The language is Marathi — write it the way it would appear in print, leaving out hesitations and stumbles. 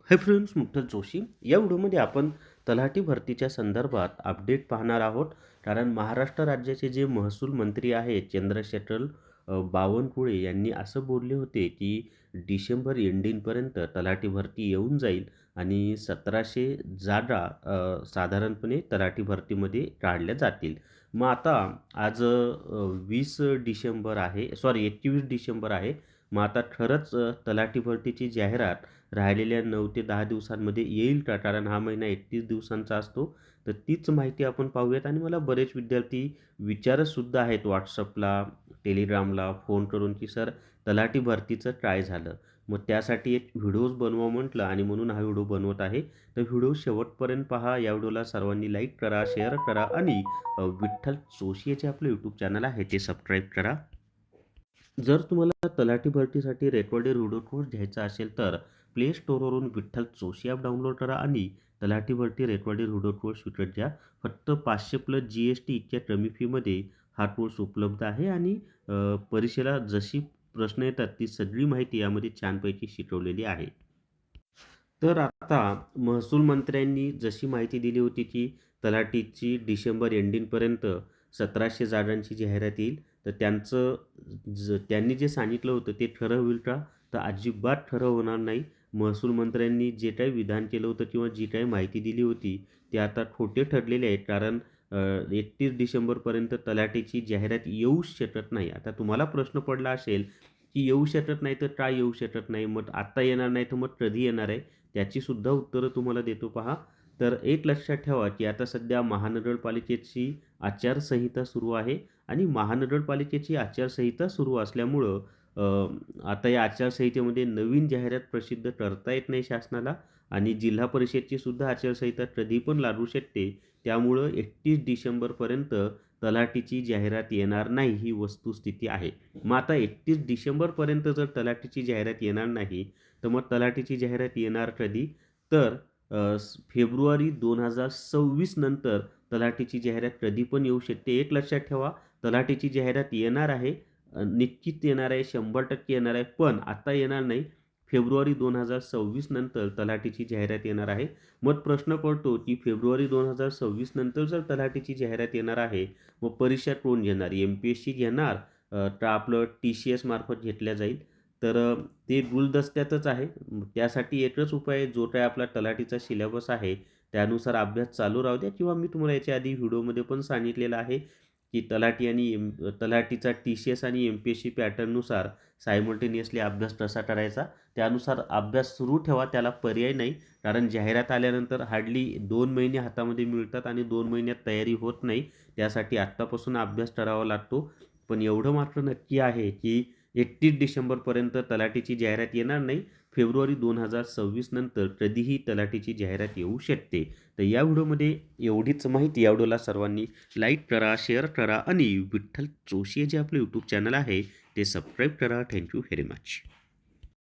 Hi friends, मुक्तल Joshi. या व्हिडिओमध्ये आपण तलाठी भरतीच्या संदर्भात अपडेट पाहणार आहोत. कारण महाराष्ट्र राज्याचे जे महसूल मंत्री आहेत चंद्रशेखर बावनकुळे यांनी असं बोलले होते की डिसेंबर एंडिंगपर्यंत तलाठी भरती येऊन जाईल आणि 1700 जागा साधारणपणे तलाठी भरतीमध्ये काढल्या जातील. मग आता आज 20 डिसेंबर आहे, सॉरी 21 डिसेंबर आहे. मग आता खरंच तलाठी भरतीची जाहिरात राहिलेल्या 9 ते 10 दिवसांमध्ये येईल का? कारण हा महिना 31 दिवसांचा असतो. तर तीच माहिती आपण पाहूयात. आणि मला बरेच विद्यार्थी विचारतसुद्धा आहेत WhatsAppला, Telegramला फोन करून की सर तलाठी भरतीचं काय झालं? मग त्यासाठी एक व्हिडिओज बनवा म्हटलं आणि म्हणून हा व्हिडिओ बनवत आहे. तर व्हिडिओ शेवटपर्यंत पहा. या व्हिडिओला सर्वांनी लाईक करा, शेअर करा आणि विठ्ठल जोशी जे आपलं यूट्यूब चॅनल आहे ते सबस्क्राईब करा. जर तुम्हाला तलाठी भरतीसाठी रेकॉर्डेड व्हिडिओ कोर्स घ्यायचा असेल तर प्ले स्टोअरवरून विठ्ठल जोशी ॲप डाउनलोड करा आणि तलाठी भरती रेकॉर्डेड व्हिडिओ कोर्स विकत घ्या. फक्त 500+ GST इतक्या कमी फीमध्ये हा कोर्स उपलब्ध आहे. आणि परीक्षेला जशी प्रश्न येतात ती सगळी माहिती यामध्ये छानपैकी शिकवलेली आहे. तर आता महसूल मंत्र्यांनी जशी माहिती दिली होती की तलाठीची डिसेंबर एंडिंगपर्यंत 1700 जागांची जाहिरात येईल. तर त्यांनी जे सांगितलं होतं ते खरं होईल का? तर अजिबात खरं होणार नाही. महसूल मंत्र्यांनी जे काही विधान केलं होतं किंवा जी काही माहिती दिली होती ते आता खोटे ठरलेले आहेत. कारण 31 डिसेंबरपर्यंत तलाठीची जाहिरात येऊच शकत नाही. आता तुम्हाला प्रश्न पडला असेल की येऊ शकत नाही तर काय येऊ शकत नाही? मग आत्ता येणार नाही तर मग कधी येणार आहे? त्याचीसुद्धा उत्तरं तुम्हाला देतो पहा. तर एक लक्षात ठेवा की आता सध्या महानगरपालिकेची आचारसंहिता सुरू आहे आणि महानगरपालिकेची आचारसंहिता सुरू असल्यामुळं आता या आचारसंहितेमध्ये नवीन जाहिरात प्रसिद्ध करता येत नाही शासनाला. आणि जिल्हा परिषदची सुद्धा आचारसंहिता कधी पण लागू शकते. त्यामुळं 31 डिसेंबरपर्यंत तलाठीची जाहिरात येणार नाही, ही वस्तुस्थिती आहे. मग आता 31 डिसेंबरपर्यंत जर तलाठीची जाहिरात येणार नाही, तर मग तलाठीची जाहिरात येणार कधी? तर फेब्रुवारी 2026 नंतर तलाठीची जाहिरात कधी पण येऊ शकते. एक लक्षात ठेवा, तलाठीची जाहिरात येणार आहे, निश्चित येणार आहे, 100% येणार आहे. पण आता येणार नाही. फेब्रुवारी 2026 नंतर तलाठीची जाहिरात येणार आहे. मग प्रश्न पडतो की फेब्रुवारी 2026 नंतर जर तलाठीची जाहिरात येणार आहे, मग परीक्षा कोण घेणार? MPSC घेणार का आपलं TCS मार्फत घेतल्या जाईल? तर ते गुलदस्त्यातच आहे. त्यासाठी एकच उपाय आहे, जो काही आपला तलाठीचा सिलेबस आहे त्यानुसार अभ्यास चालू राहू द्या. किंवा मी तुम्हाला याच्या आधी व्हिडिओमध्ये पण सांगितलेलं आहे की तलाठीचा TCS आणि MPSC पॅटर्ननुसार सायमल्टेनियसली अभ्यास कसा करायचा, त्यानुसार अभ्यास सुरू ठेवा. त्याला पर्याय नाही. कारण जाहिरात आल्यानंतर हार्डली 2 महिने हातामध्ये मिळतात आणि 2 महिन्यात तयारी होत नाही. त्यासाठी आत्तापासून अभ्यास करावा लागतो. पण एवढं मात्र नक्की आहे की 31 डिसेंबरपर्यंत तलाठीची जाहिरात येणार नाही. फेब्रुवारी 2026 नंतर कधीही तलाठीची जाहिरात येऊ शकते. तर या व्हिडिओमध्ये एवढीच माहिती. या व्हिडिओला सर्वांनी लाईक करा, शेअर करा आणि विठ्ठल जोशी जे आपलं यूट्यूब चॅनल आहे ते सबस्क्राईब करा. Thank you very much.